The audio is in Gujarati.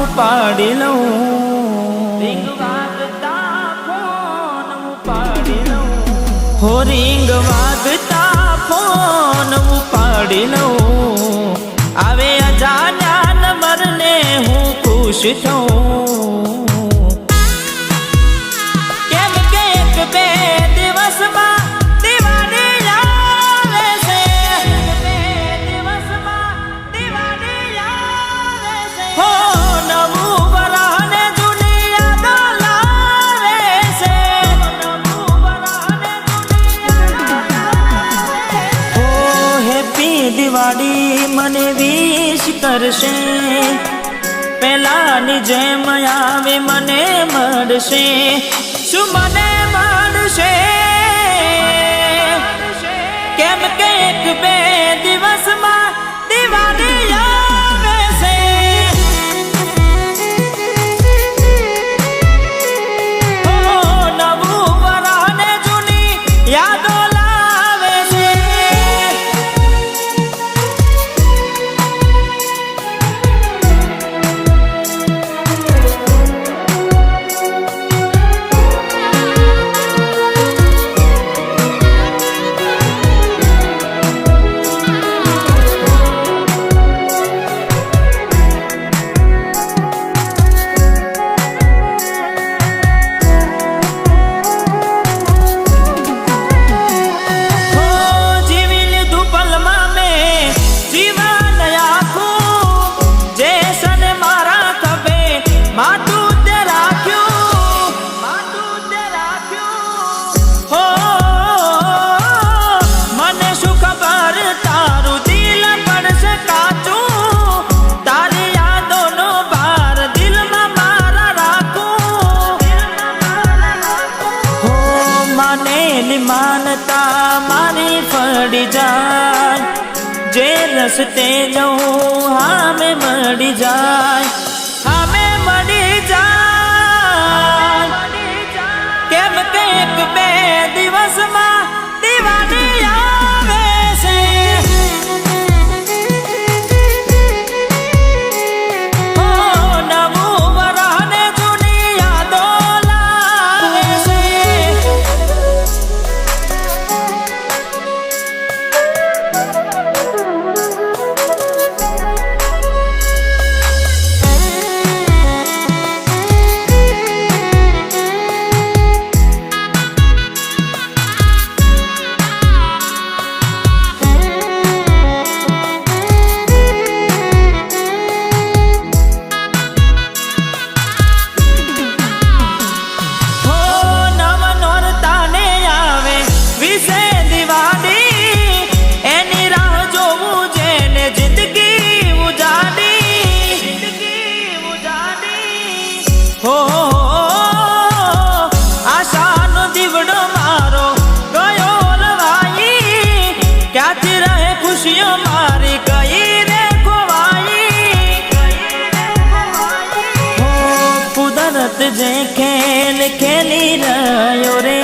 ઉપાડી લઉં રીંગ વાગતા ફોન ઉપાડી લઉં હો રીંગ વાગતા ફોન ઉપાડી લઉં આવે અજાણ્યા નંબરને હું ખુશ થઉં કેમ કે એક બે દિવસમાં દિવાળી આવે છે બે દિવસમાં દિવાળી આવે છે હો દિવાળી મને વિશ કરશે પેલાની જેમ આવે મને મળશે શું મને મળશે કેમ કે એક બે દિવસમાં દિવાળી આવે છે નવું વરાને જૂની યાદો માનતા મારી ફળી જાય જે રસ્તે જઉં હામે મળી જાય હામે મળી જાય કેમ કે એક બે દિવસમાં દિવાળી આવે છે નવું વરાને જૂની યાદો લાવે છે આશાનો દીવડો મારો ગયો લવાઈ ક્યાંથી રહે ખુશીઓ મારી ગઈ રે ખોવાઈ કુદરત જે ખેલ ખેલી રહ્યો રે